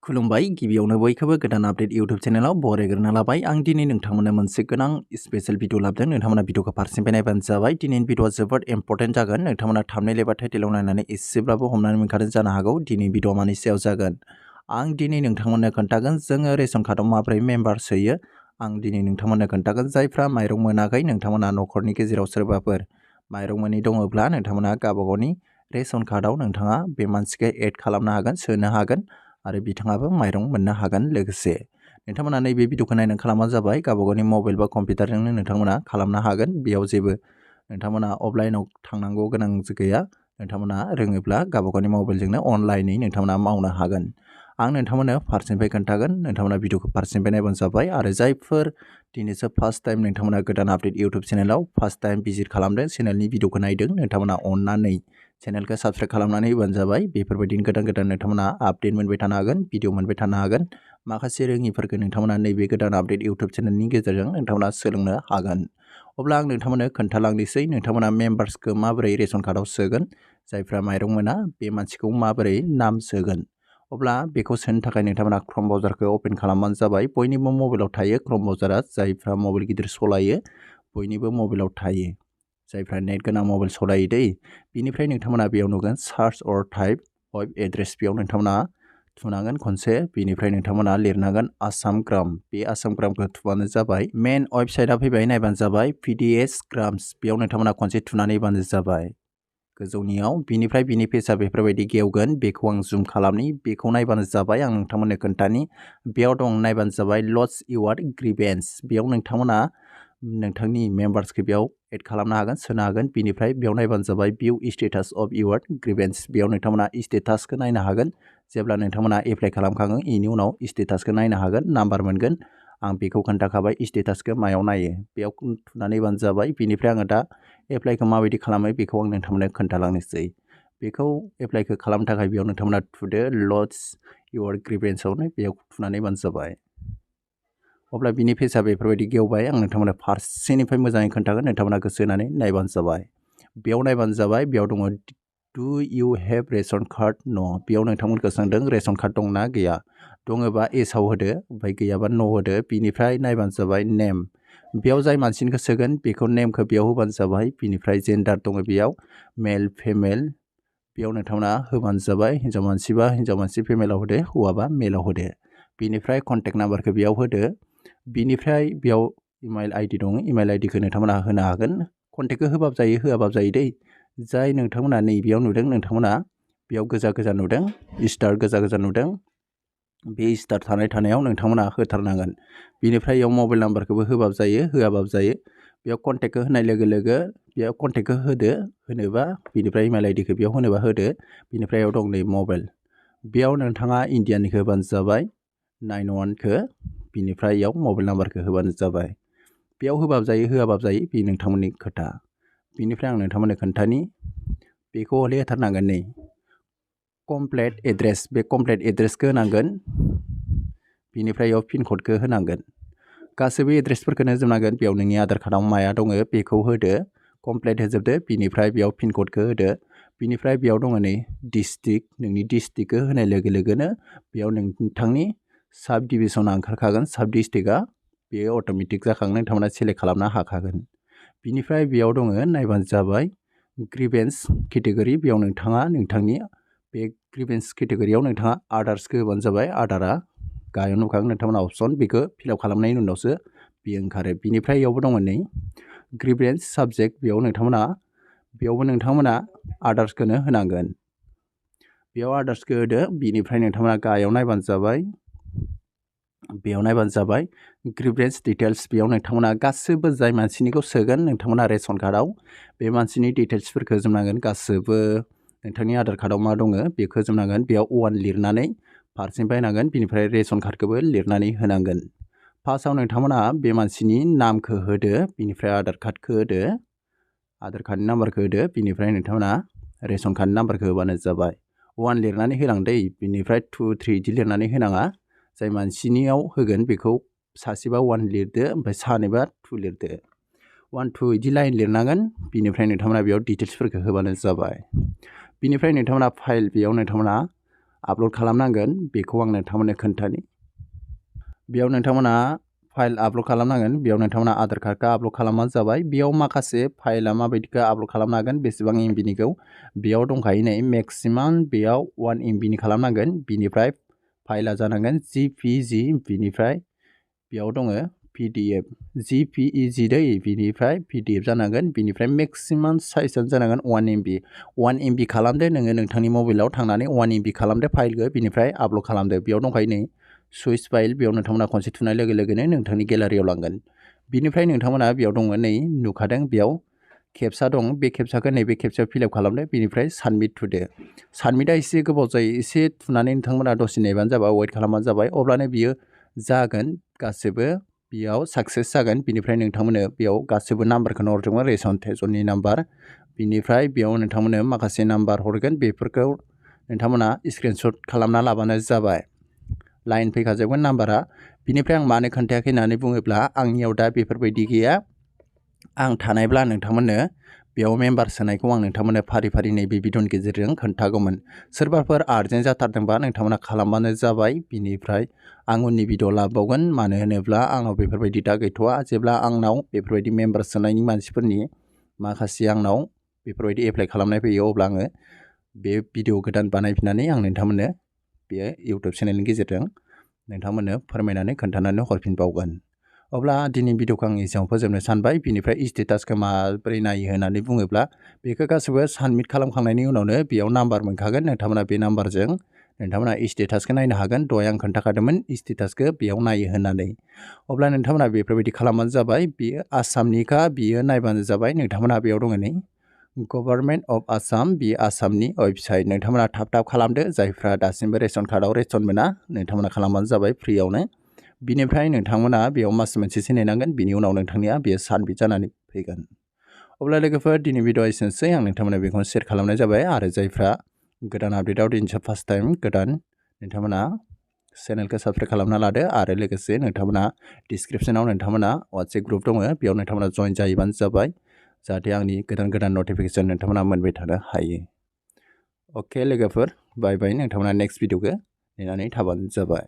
खुलुमबाय गिबियावनो बयखौबो गोदान आपडेट इउट्यूब चेनेलाव बरायग्रोना लाबाय आं दिनै नोंथांमोननो मोनसे गोनां स्पेशल भिडिअ लाबोदों नोंथांमोना भिडिअखौ फारसेनिफ्राय नायबानो जाबाय दिनैनि भिडिअआ जोबोद इम्पर्टेन्ट जागोन नोंथांमोना थाम्बनेल एबा टाइटेलाव नायनानै एसेब्लाबो हमनानै मोनखादों जानो हागौ दिनै भिडिअआ मानि सायाव जागोन आं दिनै नोंथांमोननो खोन्थागोन जोङो रेशन कार्डआव माबोरै मेम्बार सोयो आं दिनै नोंथांमोननो खोन्थागोन जायफ्रा माइरं मोनाखै नोंथांमोना न'खरनि गेजेराव सोरबाफोर माइरं मोनै दङब्ला नोंथांमोना गावबागावनि रेशन कार्डआव नोंथाङा बे मानसिखौ एड खालामनो हागोन सोनो हागोन आरो बिथाङाबो माइरं मोननो हागोन लोगोसे नोंथांमोना नैबे भिडिअखौ नायनानै खालामबानो जाबाय गावबागावनि मबाइल बा कम्पिउटारजोंनो नोंथांमोना खालामनो हागोन बेयाव जेबो नोंथांमोना अफलाइनाव थांनांगौ गोनां गैया नोंथांमोना रोङोब्ला गावबागावनि मबाइलजोंनो अनलाइनै नोंथांमोना मावनो हागोन आं नोंथांमोननो फारसेनिफ्राय खोन्थागोन नोंथांमोना भिडिअखौ फारसेनिफ्राय नायबानो जाबाय आरो जायफोर दिनैसो फार्स्ट टाइम नोंथांमोना गोदान आपडेट इउट्यूब चेनेलाव फार्स्ट टाइम भिजिट खालामदों चेनेलनि भिडिअखौ नायदों नोंथांमोना अननानै चेनेलखौ साबस्क्राइब खालामनानै होबानो जाबाय बेफोरबायदिनो गोदान गोदान नोंथांमोना आपडेट मोनबाय थानो हागोन भिडिअ मोनबाय थानो हागोन माखासे रोङिफोरखौ नोंथांमोना नैबे गोदान आपडेट इउट्यूब चेनेलनि गेजेरजों नोंथांमोना सोलोंनो हागोन अब्ला आं नोंथांमोननो खोन्थालांनोसै नोंथांमोना मेम्बार्सखौ माबोरै रेशन कार्डआव सोगोन जायफ्रा माइरं मोना बे मानसिखौ माबोरै नाम सोगोन अब्ला बेखौ सोनो थाखाय नोंथांमोना क्रम ब्राउजारखौ ओपन खालामबानो जाबाय बयनिबो मबाइलाव थायो क्रम ब्राउजारा जायफ्रा मबाइल गिदिर सलायो बयनिबो मबाइलाव थायो जायफ्रा नेट गोनां मबाइल सलायो दै बिनिफ्राय नोंथांमोना बेयाव नुगोन सार्च अर टाइप वेब एड्रेस बेयाव नोंथांमोना थुनांगोन खनसे बिनिफ्राय नोंथांमोना लिरनांगोन आसाम ग्राम बे आसाम ग्रामखौ थुबानो जाबाय मेन वेबसाइटआ फैबाय नायबानो जाबाय पिडिएस ग्राम्स बेयाव नोंथांमोना खनसे थुनानै बानो जाबाय गोजौनियाव बिनिफ्राय बिनि पेजआ बेफोरबायदि गेवगोन बेखौ आं जुम खालामनि बेखौ नायबानो जाबाय आं नोंथांमोननो खोन्थानि बेयाव दं नायबानो जाबाय लड्स इउर ग्रिभेन्स बेयाव नोंथांमोना नोंथांनि मेम्बार्सखौ बेयाव एड खालामनो हागोन सोनो हागोन बिनिफ्राय बेयाव नायबानो जाबाय भिउ स्टेटास अफ इउर ग्रिभेन्स बेयाव नोंथांमोना स्टेटासखौ नायनो हागोन जेब्ला नोंथांमोना एप्लाइ खालामखाङो बेनि उनाव स्टेटासखौ नायनो हागोन नाम्बार मोनगोन आं बेखौ खोन्थाखाबाय स्टेटासखौ मायाव नायो बेयाव थुनानै बानो जाबाय बिनिफ्राय आङो दा एप्लाइखौ माबायदि खालामो बेखौ आं नोंथांमोननो खोन्थालांनोसै बेखौ एप्लाइखौ खालामनो थाखाय बेयाव नोंथांमोना थुदो लड्स इउर ग्रिभेन्सआवनो बेयाव थुनानै बानो जाबाय अब्ला बिनि पेजआ बेफोरबायदि गेवबाय आं नोंथांमोना फारसेनिफ्राय मोजाङै खोन्थागोन नोंथांमोना गोसो होनानै नायबानो जाबाय बेयाव नायबानो जाबाय बेयाव दङ डु इउ हेभ रेशन कार्ड न' बेयाव नोंथांमोनखौ सोंदों रेशन कार्ड दंना गैया दङबा एसआव होदो ओमफ्राय गैयाबा न' होदो बिनिफ्राय नायबानो जाबाय नेम बेयाव जाय मानसिनिखौ सोगोन बेखौ नेमखौ बेयाव होबानो जाबाय बिनिफ्राय जेन्डार दङ बेयाव मेल फिमेल बेयाव नोंथांमोना होबानो जाबाय हिन्जाव मानसिबा हिन्जाव मानसि फिमेलाव होदो हौवाबा मेलाव होदो बिनिफ्राय कन्टेक्ट नाम्बारखौ बेयाव होदो बिनिफ्राय बेयाव इमेल आइडि दङ इमेल आइडिखौ नोंथांमोना होनो हागोन कन्टेक्टखौ होबाबो जायो होआबाबो जायो दै जाय नोंथांमोना नैबेयाव नुदों नोंथांमोना बेयाव गोजा गोजा नुदों स्टार गोजा गोजा नुदों बे स्टार थानायाव नोंथांमोना होथारनांगोन बिनिफ्राय बेयाव मबाइल नाम्बारखौबो होबाबो जायो होआबाबो जायो बेयाव कन्टेक्टखौ होनाय लोगो लोगो बेयाव कन्टेक्टखौ होदो होनोबा बिनिफ्राय इमेल आइडिखौ बेयाव होनोबा होदो बिनिफ्राय बेयाव दं नै मबाइल बेयाव नोंथाङा इन्डियानिखौ होबानो जाबाय 91खौ बिनिफ्राय बेयाव मबाइल नाम्बारखौ होबानो जाबाय बेयाव होबाबो जायो होआबाबो जायो बे नोंथांमोननि खोथा बिनिफ्राय आं नोंथांमोननो खोन्थानि बेखौ हले होथारनांगोन नै कमप्लिट एड्रेस बे कमप्लिट एड्रेसखौ होनांगोन बिनिफ्राय बेयाव पिन क'डखौ होनांगोन गासैबो एड्रेसफोरखौनो होजोबनांगोन बेयाव नोंनि आधार कार्डआव माया दङ बेखौ होदो कमप्लिट होजोबदो बिनिफ्राय बेयाव पिन क'डखौ होदो बिनिफ्राय बेयाव दङ नै डिस्ट्रिक्ट नोंनि डिस्ट्रिक्टखौ होनाय लोगो लोगोनो बेयाव नोंथांनि साब डिभिसना ओंखारखागोन साब डिस्ट्रिक्टआ बेयो अट'मेटिक जाखागोन नोंथांमोना सेलेक्ट खालामनो हाखागोन बिनिफ्राय बेयाव दङ नायबानो जाबाय ग्रिभेन्स केटेगरि बेयाव नोंथाङा नोंथांनि बे ग्रिभेन्स केटेगरियाव नोंथाङा आदार्सखौ होबानो जाबाय आदारा गाहायाव नुखागोन नोंथांमोना अपसन बेखौ फिलआप खालामनायनि उनावसो बेयो ओंखारो बिनिफ्राय बेयावबो दङ नै ग्रिभेन्स साबजेक्ट बेयावबो नोंथांमोना आदार्सखौनो होनांगोन बेयाव आदार्सखौ होदो बिनिफ्राय नोंथांमोना गाहायाव नायबानो जाबाय बेयाव नायबानो जाबाय ग्रिभेन्स डिटेल्स बेयाव नोंथांमोना गासैबो जाय मानसिनिखौ सोगोन नोंथांमोना रेशन कार्डआव बे मानसिनि डिटेल्सफोरखौ होजोबनांगोन गासैबो नोंथांनि आधार कार्डआव मा दङ बेखौ होजोबनांगोन बेयाव वान लिरनानै फारसेनिफ्राय होनांगोन बिनिफ्राय रेशन कार्डखौबो लिरनानै होनांगोन फार्स्टआव नोंथांमोना बे मानसिनि नामखौ होदो बिनिफ्राय आधार कार्डखौ होदो आधार कार्डनि नाम्बारखौ होदो बिनिफ्राय नोंथांमोना रेशन कार्डनि नाम्बारखौ होबानो जाबाय वान लिरनानै होलांदै बिनिफ्राय 2 3 बिदि लिरनानै होनाङा जाय मानसिनियाव होगोन बेखौ सासेबा वान लिरदो ओमफ्राय सानैबा 2 लिरदो 1 2 बिदि लाइन लिरनांगोन बिनिफ्राय नोंथांमोना बेयाव डिटेल्सफोरखौ होबानो जाबाय बिनिफ्राय नोंथांमोना फाइल बेयाव नोंथांमोना आपल'ड खालामनांगोन बेखौ आं नोंथांमोननो खोन्थानि। बेयाव नोंथांमोना फाइल आपल'ड खालामनांगोन। बेयाव नोंथांमोना आधार कार्डखौ आपल'ड खालामबानो जाबाय। बेयाव माखासे फाइलआ माबायदिखौ आपल'ड खालामनो हागोन बेसेबां एमबिनिखौ बेयाव दंखायो नै मेक्सिमाम बेयाव 1 एमबिनि खालामनांगोन। बिनिफ्राय फाइलआ जानांगोन जिपिजि बिनिफ्राय बेयाव दङ पिडिएफ जिपिइजि दै बिनिफ्राय पिडिएफ जानांगोन। बिनिफ्राय मेक्सिमाम साइजआनो जानांगोन 1 एमबि 1 एमबि खालामदो नोङो नोंथांनि मबाइलाव थांनानै 1 एमबि खालामदो फाइलखौ बिनिफ्राय आपल'ड खालामदो। बेयाव दंखायो नै सुइच फाइल बेयाव नोंथांमोना खनसे थुनाय लोगो लोगोनो नोंथांनि गेलारियाव लांगोन। बिनिफ्राय नोंथांमोना बेयाव दङ नै नुखादों बेयाव केपसा दं बे केपसाखौ नैबे केपसायाव फिलआप खालामदो बिनिफ्राय साबमिट थुदो। साबमिटआ एसे गोबाव जायो एसे थुनानै नोंथांमोना दसे नेबानो जाबाय वेट खालामबानो जाबाय अब्लानो बियो जागोन गासैबो बेयाव साक्सेस जागोन। बिनिफ्राय नोंथांमोननो बेयाव गासैबो नाम्बारखौनो हरजोबगोन रेशन टेसननि नाम्बार बिनिफ्राय बेयाव नोंथांमोननो माखासे नाम्बार हरगोन बेफोरखौ नोंथांमोना स्क्रिनशट खालामना लाबानो जाबाय। लाइन फैखाजोबगोन नाम्बारा। बिनिफ्राय आं मानो खोन्थायाखै होननानै बुङोब्ला आंनियाव दा बेफोरबायदि गैया। आं थानायब्ला नोंथांमोननो बेयाव मेम्बार सोनायखौ आं नोंथांमोननो फारि फारि नैबे भिडिअनि गेजेरजों खोन्थागौमोन। सोरबाफोर आर्जेन्ट जाथारदोंबा नोंथांमोना खालामबानो जाबाय। बिनिफ्राय आं उननि भिडिअ लाबावगोन मानो होनोब्ला आंनाव बेफोरबायदि दा गैथ'वा। जेब्ला आंनाव बेफोरबायदि मेम्बार सोनायनि मानसिफोरनि माखासे आंनाव बेफोरबायदि एप्लाइ खालामनाय फैयो अब्ला आङो बे भिडिअ गोदान बानायफिननानै आं नोंथांमोननो बे इउटुब चेनेलनि गेजेरजों नोंथांमोननो फोरमायनानै खोन्थानानै हरफिनबावगोन। अब्ला दिनैनि भिडिअखौ आं एसेयावनो फोजोबनो सानबाय। बिनिफ्राय स्टेटासखौ माबोरै नायो होननानै बुङोब्ला बेखौ गासैबो साबमिट खालामखांनायनि उनावनो बेयाव नाम्बार मोनखागोन। नोंथांमोना बे नाम्बारजों नोंथांमोना स्टेटासखौ नायनो हागोन। दहाय आं खोन्थाखादोंमोन स्टेटासखौ बेयाव नायो होननानै। अब्ला नोंथांमोना बेफोरबायदि खालामबानो जाबाय। बेयो आसामनिखा बियो नायबानो जाबाय। नोंथांमोना बेयाव दङ नै गभर्नमेन्ट अफ आसाम बेयो आसामनि वेबसाइट। नोंथांमोना थाब थाब खालामदो जायफ्रा दासिमबो रेशन कार्डआव रेशन मोना नोंथांमोना खालामबानो जाबाय फ्रियावनो। बिनिफ्राय नोंथांमोना बेयाव मास मोनसेसो नेनांगोन बिनि उनाव नोंथांनिया बेयो साबमिट जानानै फैगोन। अब्ला लोगोफोर दिनै भिडिअ एसेनोसै आं नोंथांमोना बेखौनो शेयार खालामनाय जाबाय। आरो जायफ्रा गोदान आपडेटआव दिनैसो फार्स्ट टाइम गोदान नोंथांमोना चेनेलखौ साबस्क्राइब खालामना लादो आरो लोगोसे नोंथांमोना डिसक्रिपसनाव नोंथांमोना वाट्सएप ग्रुप दङ बेयाव नोंथांमोना जइन जायोबानो जाबाय जाहाथे आंनि गोदान गोदान नटिफिकेसन नोंथांमोना मोनबाय थानो हायो। अके लोगोफोर बाय बाय। नोंथांमोना नेक्स्ट भिडिअखौ नेनानै थाबानो जाबाय।